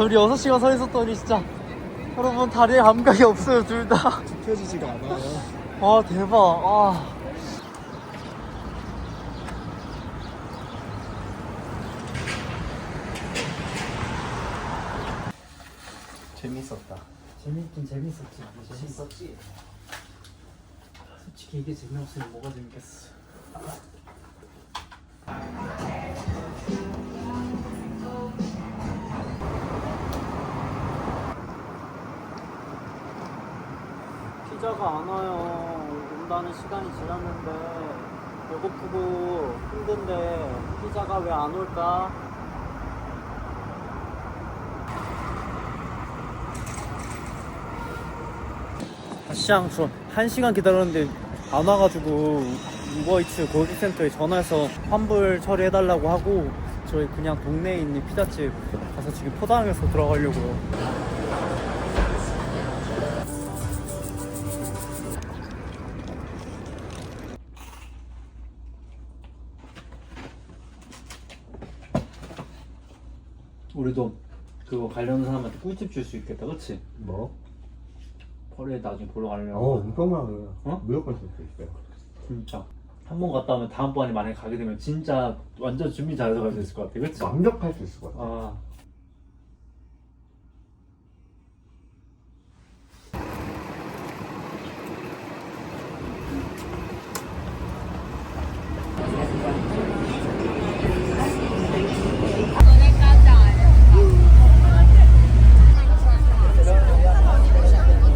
우리 6시간 서 있었더니 진짜 여러분 다리에 감각이 없어요 둘 다. 펴지지가 않아요. 와 대박. 재밌었다. 재밌긴 재밌었지. 재밌었지. 솔직히 이게 재미없으면 뭐가 재밌겠어. 피자가 안 와요. 온다는 시간이 지났는데 배고프고 힘든데 피자가 왜 안 올까? 시장수 1시간 기다렸는데 안 와가지고 우버이츠 고객센터에 전화해서 환불 처리해달라고 하고 저희 그냥 동네에 있는 피자집 가서 지금 포장해서 들어가려고요. 우리도 그거 관련 사람한테 꿀팁 줄 수 있겠다, 그치? 뭐? 퍼레이드 나중에 보러 가려고. 무조건 어? 무조건 쓸 수 있어요. 진짜 한 번 갔다 오면 다음번에 만약에 가게 되면 진짜 완전 준비 잘해서 갈 수 있을 것 같아, 그치? 완벽할 수 있을 것 같아. 아.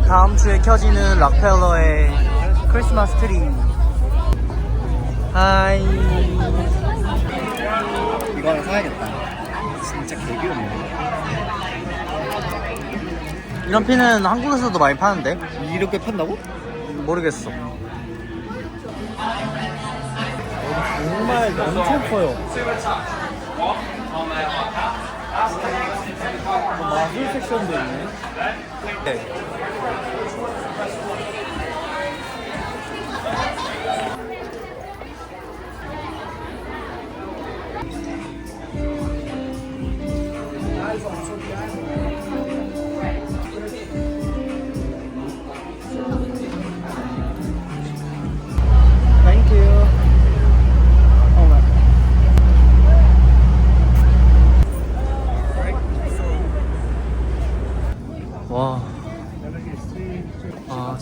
다음 주에 켜지는 락펠러의 크리스마스 트리. 하이. 이거는 사야겠다. 진짜 개귀엽네. 이런 핀은 한국에서도 많이 파는데? 이렇게 판다고? 모르겠어. 정말 엄청 커요. 마술 섹션도 있네. 네. Thank you. 와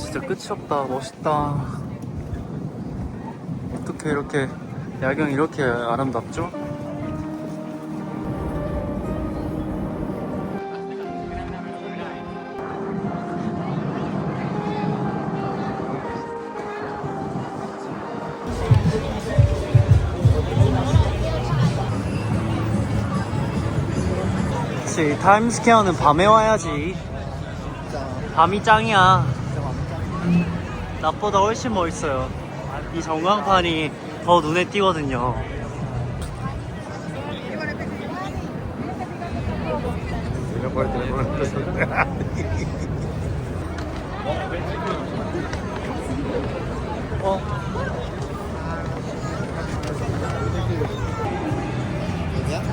진짜 끝이 없다. 멋있다. 어떻게 이렇게 야경 이렇게 아름답죠? 그치, 타임스퀘어는 밤에 와야지. 밤이 짱이야. 낮보다 훨씬 멋있어요. 이 전광판이 더 눈에 띄거든요.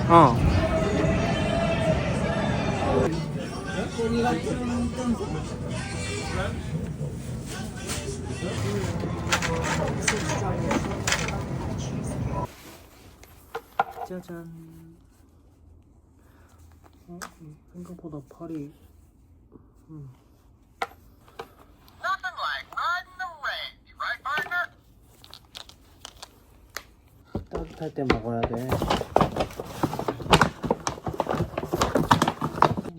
어. 짜잔. 생각보다 팔이. 따뜻할 때 먹어야 돼.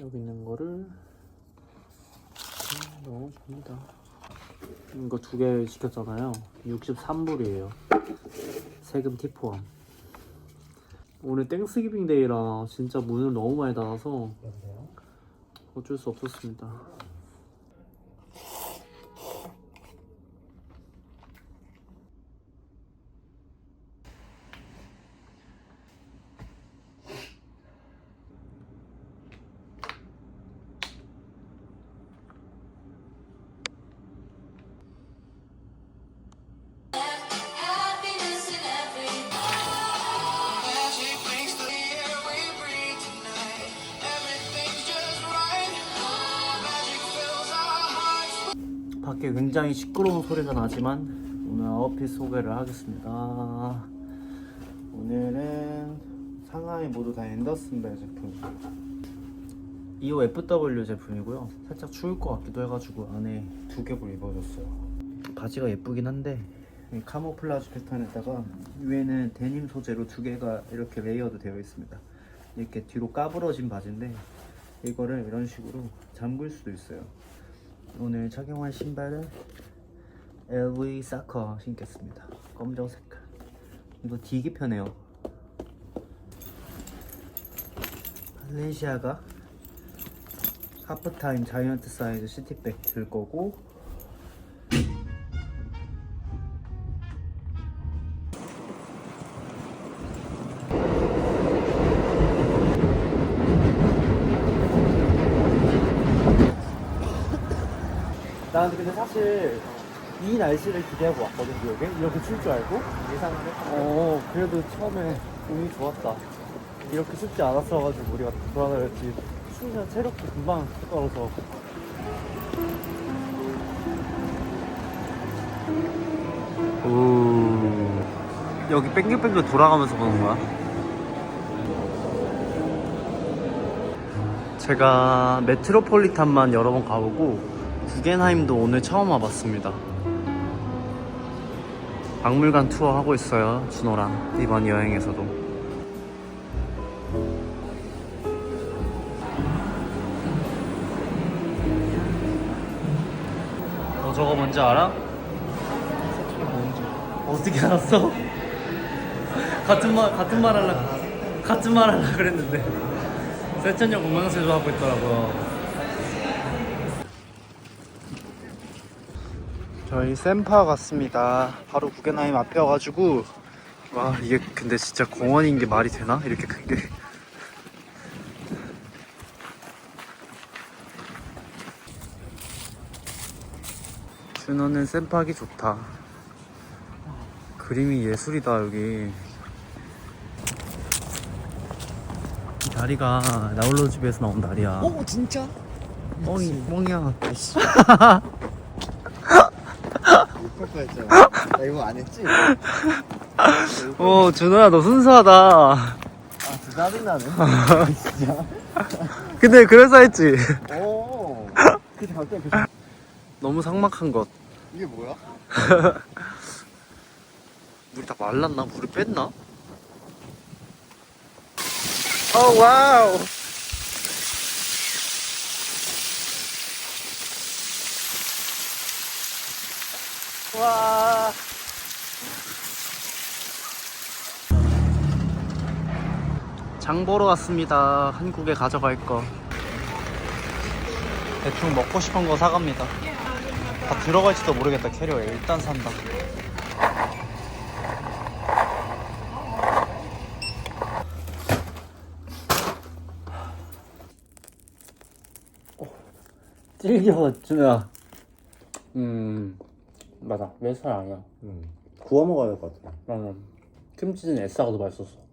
여기 있는 거를 넣어줍니다. 이거 2개 시켰잖아요. 63불이에요. 세금 팁 포함. 오늘 땡스기빙 데이라 진짜 문을 너무 많이 닫아서 어쩔 수 없었습니다. 밖에 굉장히 시끄러운 소리가 나지만 오늘 아웃핏 소개를 하겠습니다. 오늘은 상하이 모두 다 앤더슨벨 제품 2호 FW 제품이고요. 살짝 추울 것 같기도 해가지고 안에 2겹을 입어줬어요. 바지가 예쁘긴 한데 카모플라즈 패턴에다가 위에는 데님 소재로 2개가 이렇게 레이어드 되어 있습니다. 이렇게 뒤로 까부러진 바지인데 이거를 이런 식으로 잠글 수도 있어요. 오늘 착용할 신발은 LV 사커 신겠습니다. 검정 색깔. 이거 되게 편해요. 발렌시아가 하프타임 자이언트 사이즈 시티백 들 거고, 나는 근데 사실 이 날씨를 기대하고 왔거든. 여기 이렇게 출 줄 알고 예상을 했고, 그래도 처음에 운이 좋았다. 이렇게 춥지 않았어가지고 우리가 돌아다녔지. 춤이나 체력도 금방 떨어서. 오, 여기 뺑글뺑글 돌아가면서 보는 거야? 제가 메트로폴리탄만 여러 번 가보고 구겐하임도 오늘 처음 와봤습니다. 박물관 투어 하고 있어요, 준호랑. 이번 여행에서도. 너 저거 뭔지 알아? 어떻게 알았어? 같은 말 하려고 그랬는데 세천역 공항세조 하고 있더라고요. 저희 샘파 갔습니다. 바로 구겐하임 앞이어가지고. 와, 이게 근데 진짜 공원인 게 말이 되나? 이렇게 큰 게. 준호는 샘파하기 좋다. 그림이 예술이다. 여기 이 다리가 나홀로 집에서 나온 다리야. 오 진짜? 뻥이야. 못할 했잖아. 나 이거 안 했지? 준호야, 너 순수하다. 아 진짜 짜증나네. 진짜. 근데 그래서 했지. 오. 그치 갑자기 너무 삭막한 것. 이게 뭐야? 물이 다 말랐나? 물을 뺐나? 오 와우. 와. 장 보러 왔습니다. 한국에 가져갈 거. 대충 먹고 싶은 거 사갑니다. 다 들어갈지도 모르겠다. 캐리어에 일단 산다. 찔겨 준우야. 맞아. 몇 살 아니야. 구워 먹어야 될 것 같아. 나는 김치는 에싸가 더 맛있었어.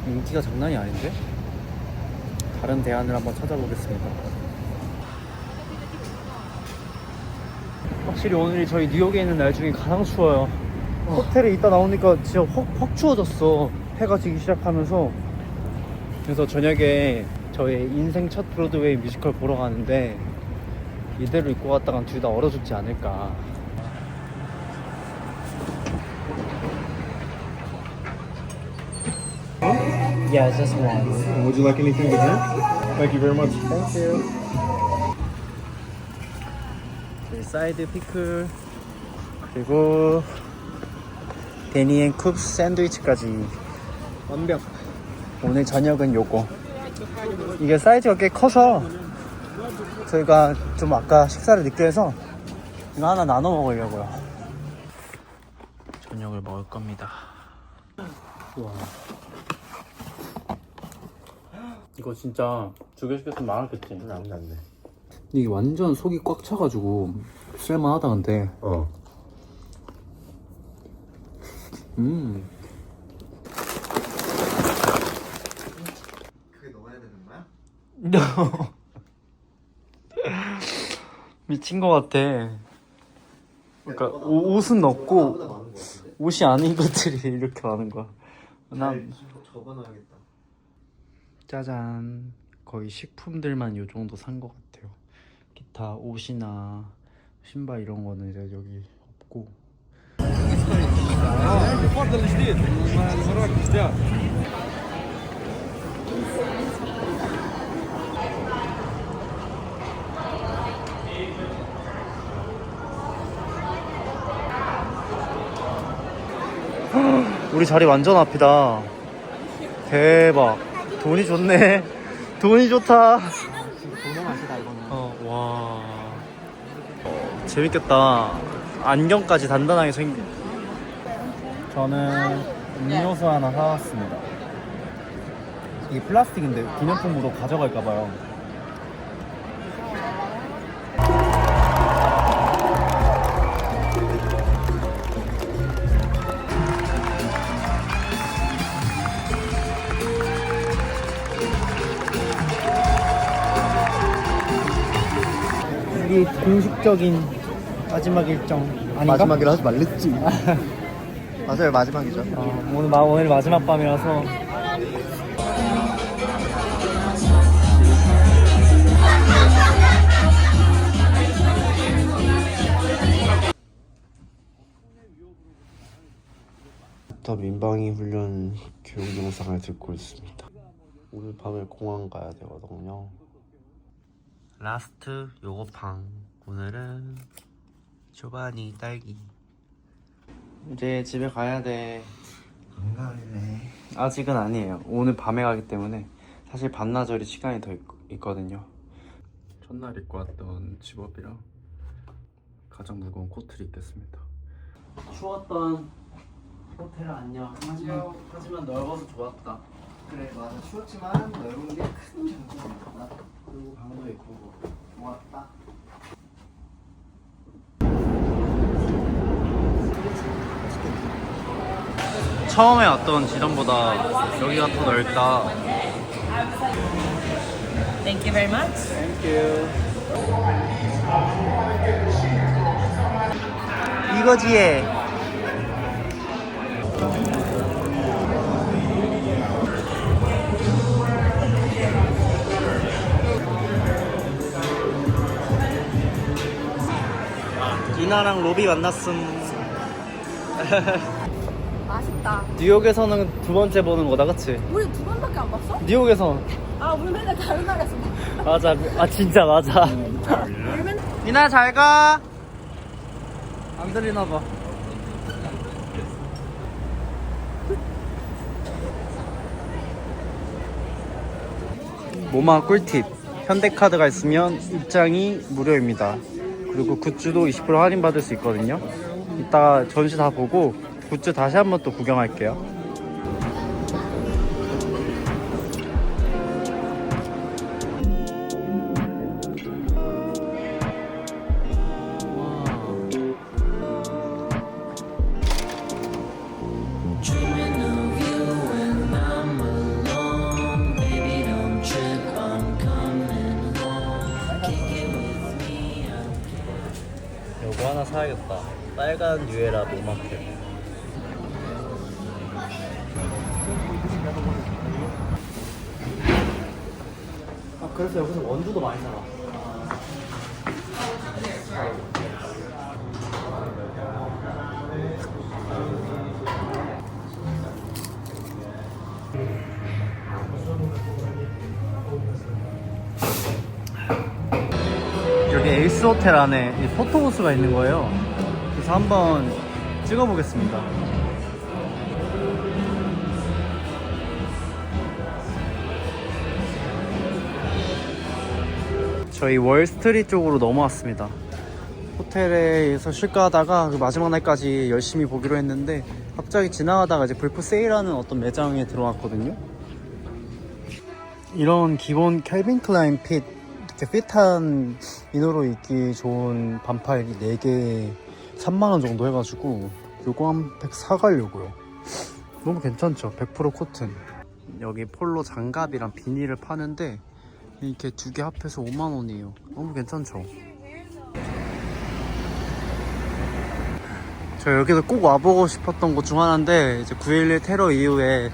인기가 장난이 아닌데? 다른 대안을 한번 찾아보겠습니다. 확실히 오늘이 저희 뉴욕에 있는 날 중에 가장 추워요. 호텔에 있다 나오니까 진짜 확 추워졌어. 해가 지기 시작하면서. 그래서 저녁에 저의 인생 첫 브로드웨이 뮤지컬 보러 가는데 이대로 입고 갔다간 둘 다 얼어 죽지 않을까. Yeah, just one. Would you like anything to drink? Thank you very much. Thank you. 사이드 피클 그리고 데니앤 쿱스 샌드위치까지 완벽. 오늘 저녁은 요거. 이게 사이즈가 꽤 커서 저희가 좀 아까 식사를 늦게 해서 이거 하나 나눠 먹으려고요. 저녁을 먹을 겁니다. 우와. 이거 진짜 두 개 시켰으면 많았겠지? 안 났네. 이게 완전 속이 꽉 차가지고 쓸만하다. 근데 그게 넣어야 되는 거야? 미친 것 같아. 그러니까 옷은 넣고 옷이 아닌 것들이 이렇게 많은 거야. 난 적어놔야겠다. 짜잔. 거의 식품들만 요 정도 산 것 같아요. 기타 옷이나 신발 이런 거는 이제 여기 없고. 우리 자리 완전 앞이다. 대박. 돈이 좋네. 돈이 좋다. 돈의 맛이다 이거는. 와. 재밌겠다. 안경까지 단단하게 생긴. 저는 음료수 하나 사왔습니다. 이게 플라스틱인데 기념품으로 가져갈까봐요. 이게 공식적인 마지막 일정 아닌가? 마지막이라 하지 말랬지. 맞아요, 마지막이죠. 오늘 마지막 밤이라서. 민방위 훈련 교육 영상을 듣고 있습니다. 오늘 밤에 공항 가야 되거든요. 라스트 요거팡. 오늘은 조바니 딸기. 이제 집에 가야 돼. 안 갈래. 아직은 아니에요. 오늘 밤에 가기 때문에 사실 반나절이 시간이 더 있거든요. 첫날 입고 왔던 집업이랑 가장 무거운 코트를 입겠습니다. 추웠던 호텔 안녕. 하지만 넓어서 좋았다. 그래, 맞아. 추웠지만 넓은 게 큰 장점이다. 그리고 방도 있고 고맙다. 처음에 왔던 지점보다 여기가 더 넓다. Thank you very much. Thank you. 이거지. 이나랑 로비 만났음. 맛있다. 뉴욕에서는 두 번째 보는 거다, 그치? 우리 두 번밖에 안 봤어? 뉴욕에서. 아, 우리 맨날 다른 나라에서 봐. 맞아. 아, 진짜 맞아. 이나 잘 가. 안 들리나 봐. 모마 꿀팁. 현대카드가 있으면 입장이 무료입니다. 그리고 굿즈도 20% 할인받을 수 있거든요. 이따 전시 다 보고 굿즈 다시 한번 또 구경할게요. Dreaming of you when I'm alone. Baby, don't trip, I'm coming home. Kick it with me. 요거 하나 사야겠다. 빨간 뉴에라 노마켓. 아, 그래서 여기서 원두도 많이 사라. 여기 에이스 호텔 안에 이 포토부스가 있는 거예요. 그래서 한번 찍어보겠습니다. 저희 월스트리트 쪽으로 넘어왔습니다. 호텔에서 쉴까 하다가 그 마지막 날까지 열심히 보기로 했는데 갑자기 지나가다가 이제 불프 세일하는 어떤 매장에 들어왔거든요. 이런 기본 캘빈 클라인 핏, 이렇게 핏한 이너로 입기 좋은 반팔 4개 3만원 정도 해가지고 요거 한 팩 사가려고요. 너무 괜찮죠? 100% 코튼. 여기 폴로 장갑이랑 비닐을 파는데 이렇게 2개 합해서 5만원이에요. 너무 괜찮죠? 저 여기서 꼭 와보고 싶었던 곳 중 하나인데 이제 9.11 테러 이후에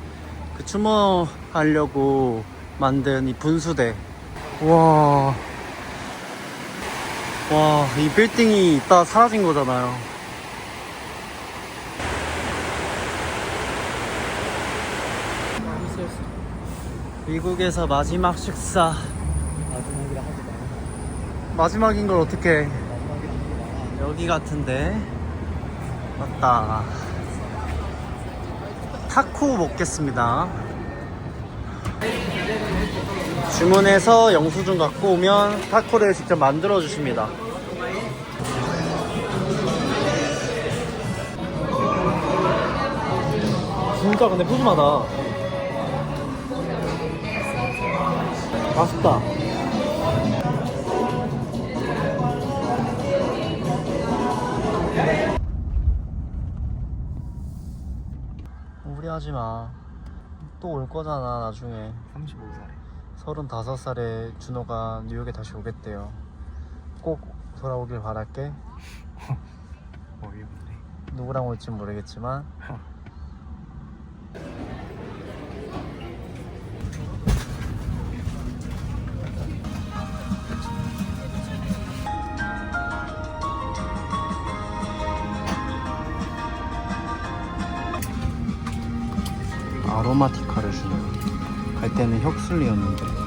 그 추모하려고 만든 이 분수대. 와, 이 빌딩이 있다가 사라진 거잖아요. 미국에서 마지막 식사. 마지막인 걸 어떻게? 여기 같은데. 맞다. 타코 먹겠습니다. 주문해서 영수증 갖고 오면 타코를 직접 만들어 주십니다. 진짜 근데 푸짐하다. 맛있다. 무리하지마. 또 올 거잖아 나중에. 35살에 35살에 준호가 뉴욕에 다시 오겠대요. 꼭 돌아오길 바랄게. 어이없네. 누구랑 올지 모르겠지만. 아로마티카를 주네요. 갈 때는 혁슬리였는데.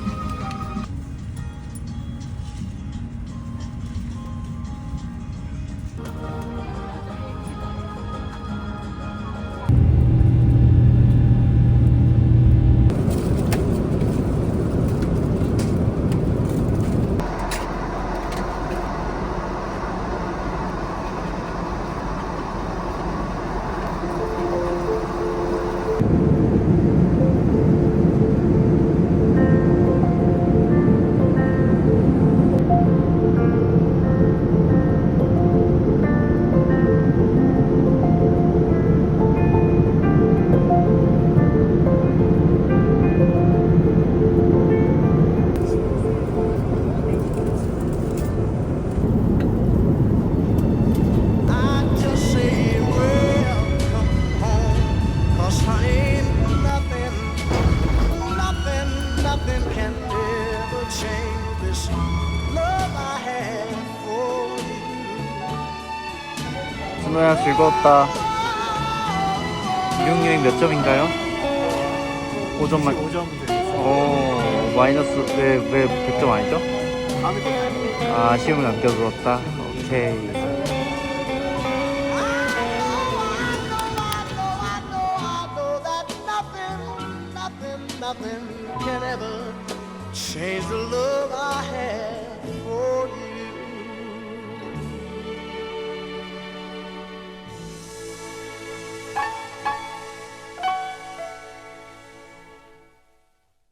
준호야 즐거웠다. 미국 여행 몇 점인가요? 5점만. 5점 드리겠습니다. 오, 마이너스 왜 100점 아니죠? 다음에 또 타요. 아, 아쉬움을 남겨두었다. 오케이. Nothing can ever change the look